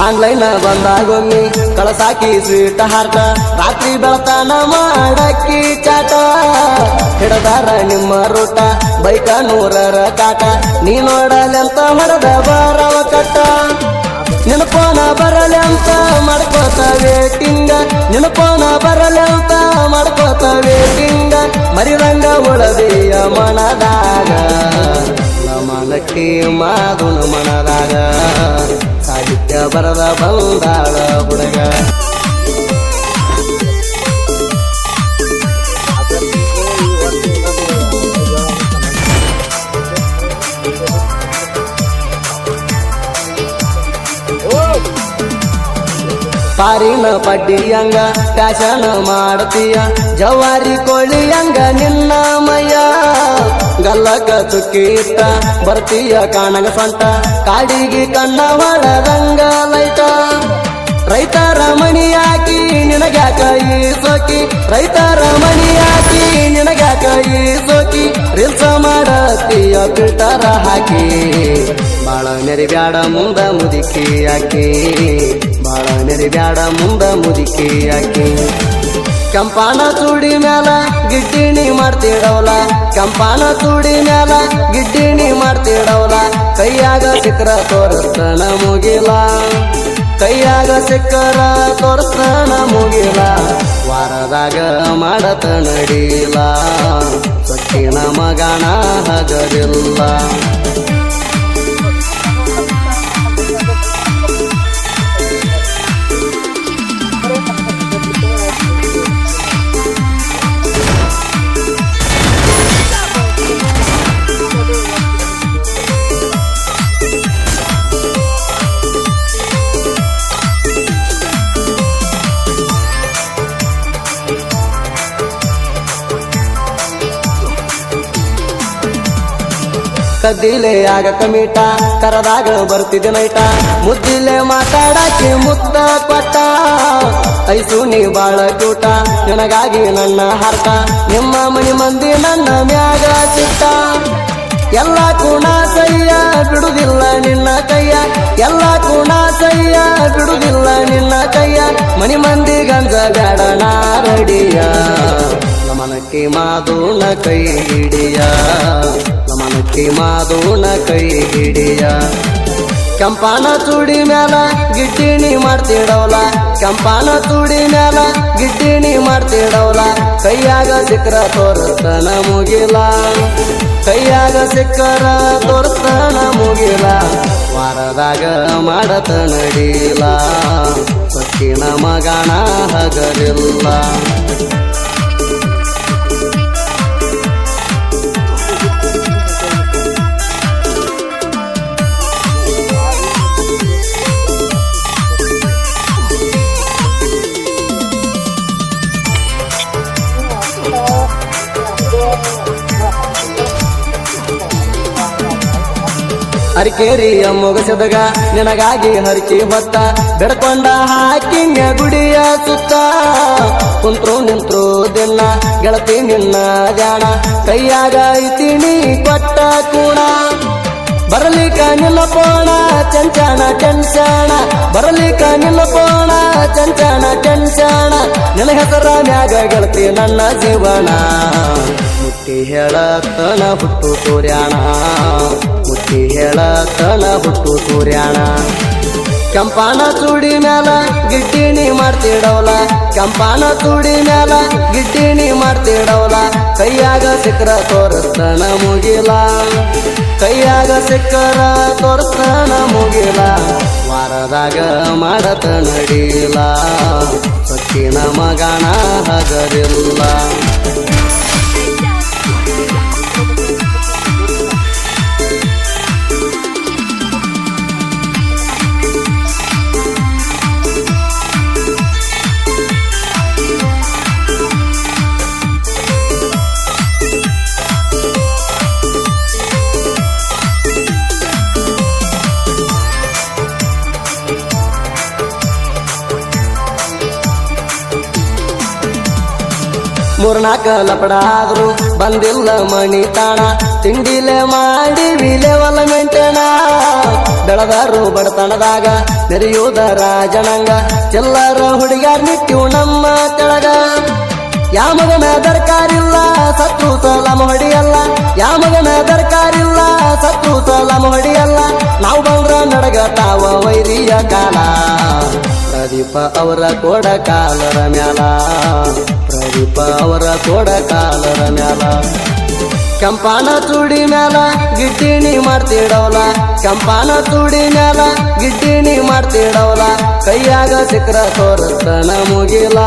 online ಬಂದಾಗೊಮ್ಮಿ ಕಳಸಾಕಿ sweet ಹಾರ್ಟ ರಾತ್ರಿ ಬೆಳತಾನ ಮಾಡಕ್ಕಿ ಚಾಟ ಹಿಡದಾರ ನಿಮ್ಮ ರೂಟ ಬೈಕ 100ರ ಕಾಟ ನೀ ನೋಡಲೆಂತ ಹೊಡೆದ ಬರವ ಕಟ್ಟ ನೆನಪೋನ ಬರಲೆ ಅಂತ ಮಾಡ್ಕೋತ ವೇಟಿಂಗ ನೆನಪೋನ ಬರಲೆ ಅಂತ ಮಾಡ್ಕೋತ ವೇಟಿಂಗ ಮರಿರಂಗ ಉಳದಿಯ ಮನದಾಗ ಮನಕ್ಕೆ ಮಾದುನ ಮನದಾಗ ಸಾಹಿತ್ಯ ಬರದ ಬಂದಾಳ ಹುಡುಗ ಪಾರಿನ ಪಡ್ಡಿಯಂಗ ಫ್ಯಾಷನ್ ಮಾಡ್ತೀಯ ಜವಾರಿ ಕೋಳಿಯಂಗ ನಿನ್ನ ಮಯ್ಯ ಗಲ್ಲಕ ಚುಕ್ಕಿ ಇಟ್ಟ ಬರ್ತೀಯ ಕಾಣಗ ಸೊಂಟ ಕಾಡಿಗೆ ಕಣ್ಣ ಹೊಳದಂಗ ಲೈಟ ರೈತರ ಮಣಿ ಹಾಕಿ ನಿನಗ್ಯಾಕ ಈ ಸೋಕಿ ರೈತರ ಮಣಿ ಹಾಕಿ ನಿನಗ್ಯಾಕ ಈ ಸೋಕಿ ರೀಲ್ಸ್ ಮಾಡತೀಯ ಫಿಲ್ಟರ್ ಹಾಕಿ ಬಾಳ ನೆರಿಬ್ಯಾಡ ಮುಂದ ಮುದುಕಿ ಹಾಕಿ ಬಾಳ ನೆರಿಬ್ಯಾಡ ಮುಂದ ಮುದುಕಿ ಹಾಕಿ ಕೆಂಪಾನ ಚೂಡಿ ಮ್ಯಾಲ ಗಿಡ್ಡಿಣಿ ಮಾಡ್ತಿಡವಲ ಕೆಂಪಾನ ಚೂಡಿ ಮ್ಯಾಲ ಗಿಡ್ಡಿಣಿ ಮಾಡ್ತಿಡವಲ ಕೈಯಾಗ ಸಿಕ್ರ ತೋರಿಸ್ತನ ಮುಗಿಲ ಕೈಯಾಗ ಸಿಕ್ಕರ ತೋರಿಸ್ತನ ಮುಗಿಲ ವಾರದಾಗ ಮಾಡತ ನಡೀಲ ಸೊಕ್ಕಿನ ಮಗನ ಹಗರಿಲ್ಲ ಕದ್ದಿಲೆ ಆಗ ಕಮೀಟ ಕರದಾಗ ಬರ್ತಿದ್ದೆ ನೈಟ ಮುದ್ದಿಲೆ ಮಾತಾಡಾಕಿ ಮುತ್ತ ಕೊಟ್ಟ ಐಸು ನೀ ಬಾಳ ಕೂಟ ನನಗಾಗಿ ನನ್ನ ಹಾರ್ಟ ನಿಮ್ಮ ಮನಿ ಮಂದಿ ನನ್ನ ಮ್ಯಾಗ ಸಿಟ್ಟ ಎಲ್ಲ ಕೂಣ ಸಯ್ಯ ಬಿಡುದಿಲ್ಲ ನಿನ್ನ ಕೈಯ ಎಲ್ಲ ಕೂಣ ಸಯ್ಯ ಬಿಡುದಿಲ್ಲ ನಿನ್ನ ಕೈಯ ಮನಿ ಮಂದಿ ಗಂಜ ಬೇಡ ನಾರಡಿಯ ನಮನಕ್ಕೆ ಮಾದೂನ ಕೈ ಹಿಡಿಯ ನಮನಕ್ಕೆ ಮಾದೂನ ಕೈ ಹಿಡಿಯ ಕೆಂಪಾನ ಚೂಡಿ ಮ್ಯಾಲ ಗಿಡ್ಡಿಣಿ ಮಾಡ್ತಿಡವಲ ಕೆಂಪಾನ ಚೂಡಿ ಮ್ಯಾಲ ಗಿಡ್ಡಿಣಿ ಮಾಡ್ತಿಡವಲ ಕೈಯಾಗ ಸಿಕ್ರ ತೋರಿಸ್ತನ ಮುಗಿಲ ಕೈಯಾಗ ಸಿಕ್ಕರ ತೋರಿಸ್ತನ ಮುಗಿಲ ವಾರದಾಗ ಮಾಡತ ನಡೀಲ ಸೊಕ್ಕಿನ ಮಗನ ಹಗರಿಲ್ಲ ಹರಿಕೇರಿಯ ಮೊಗಸದಗ ನಿನಗಾಗಿ ಹರಿಕಿ ಹೊತ್ತ ಬೆಡ್ಕೊಂಡ ಹಾಕಿನ್ಯ ಗುಡಿಯ ಸುತ್ತ ಕುಂತ್ರು ನಿಂತ್ರು ದಿನ ಗೆಳತಿ ನಿನ್ನ ಜಾಣ ಕೈಯಾಗ ಐತಿಣಿ ಕೊಟ್ಟ ಕೂಣ ಬರಲಿಕ ನಿನ್ನ ಪೋಣ ಚಂಚಣ ಟೆನ್ಷಣ ಬರಲಿಕ ನಿನ್ನ ಪೋಣ ಚಂಚಣ ಟೆನ್ಷಣ ನಿನ್ನ ಹೆಸರ ಮ್ಯಾಗ ಗೆಳತಿ ನನ್ನ ಜೀವನ ಮುಟ್ಟಿ ಹೇಳತನ ಹುಟ್ಟು ಸೂರ್ಯಾಣ ಮುಟ್ಟಿ ಹೇಳತನ ಹುಟ್ಟು ಸೂರ್ಯಾಣ ಕೆಂಪಾನ ಚೂಡಿ ಮ್ಯಾಲ ಗಿಡ್ಡಿಣಿ ಮಾಡ್ತಿಡವಲ ಕೆಂಪಾನ ಚೂಡಿ ಮ್ಯಾಲ ಗಿಡ್ಡಿಣಿ ಮಾಡ್ತಿಡವಲ ಕೈಯಾಗ ಸಿಕ್ರ ತೋರಿಸ್ತನ ಮುಗಿಲ ಕೈಯಾಗ ಸಿಕ್ಕರ ತೋರಿಸ್ತನ ಮುಗಿಲ ವಾರದಾಗ ಮಾಡತ ನಡೀಲ ಸೊಕ್ಕಿನ ಮಗನ ಹಗರಿಲ್ಲ ಮೂರ್ನಾಕ ಲಪಡ ಆದ್ರು ಬಂದಿಲ್ಲ ಮಣಿ ತಾಣ ತಿಂಡಿಲೆ ಮಾಡಿ ವಿಲೇವಲ ಮೆಂಟೇಣ ಬೆಳದಾರು ಬಡತನದಾಗ ನೆರೆಯುವುದ ರಾಜನಂಗ ಚೆಲ್ಲರ ಹುಡುಗ್ಯಾರ್ ನಿತ್ಯು ನಮ್ಮ ತೆಳಗ ಯಾಮಗನ ದರ್ಕಾರಿಲ್ಲ ಸತ್ತು ಸಲಾಮ ಹೊಡಿಯಲ್ಲ ಯಾಮಗನ ದರ್ಕಾರಿಲ್ಲ ಸತ್ತು ಸಲಾಮ ಹೊಡಿಯಲ್ಲ ನಾವು ಬಂದ್ರ ನಡಗತಾವ ವೈರಿಯ ಕಾಲ ಪ್ರದೀಪ ಅವರ ಕೋಡ ಕಾಲರ ಮ್ಯಾಲ ಪ್ರದೀಪ ಅವರ ಕೋಡ ಕಾಲರ ಮ್ಯಾಲ ಕೆಂಪಾನ ಚೂಡಿ ಮ್ಯಾಲ ಗಿಡ್ಡಿಣಿ ಮಾಡ್ತಿಡವಲ ಕೆಂಪಾನ ಚೂಡಿ ಮ್ಯಾಲ ಗಿಡ್ಡಿಣಿ ಮಾಡ್ತಿಡವಲ ಕೈಯಾಗ ಸಿಕ್ರ ತೋರತನ ಮುಗಿಲ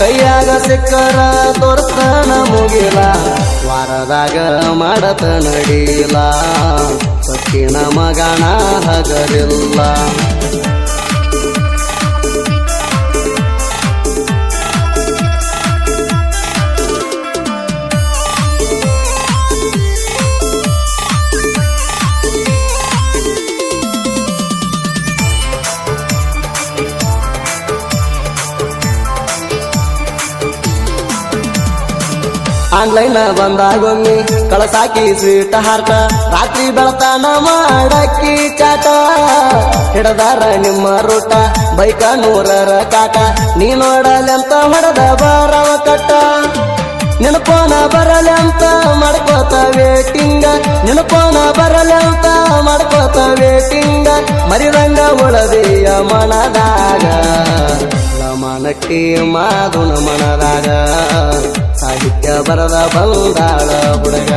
ಕೈಯಾಗ ಸಿಕ್ಕರ ತೋರತನ ಮುಗಿಲ ವಾರದಾಗ ಮಾಡತ ನಡೀಲ ಸೊಕ್ಕಿನ ಮಗನ ಹಗರಿಲ್ಲ ಆನ್ಲೈನ್ ಬಂದಾಗೊಮ್ಮಿ ಕಳಸಾಕಿ ಸ್ವೀಟ್ ಹಾರ್ಟ ರಾತ್ರಿ ಬೆಳತಾನ ಮಾಡಕ್ಕಿ ಚಾಟ ಹಿಡದಾರ ನಿಮ್ಮ ರೂಟ ಬೈಕ 100ರ ಕಾಟ ನೀ ನೋಡಲೆಂತ ಹೊಡೆದ ಬರವ ಕಟ್ಟ ನೆನಪೋನ ಬರಲೆ ಅಂತ ಮಾಡ್ಕೋತ ವೇಟಿಂಗ ನೆನಪೋನ ಬರಲೆ ಅಂತ ಮಾಡ್ಕೋತ ವೇಟಿಂಗ ಮರಿದಂಗ ಉಳದಿಯ ಮನದಾಗ ಮನಕ್ಕೆ ಮಾದುನ ಮನದಾಗ ಸಾಹಿತ್ಯ ಬರದ ಬಂದಾಳ ಹುಡುಗ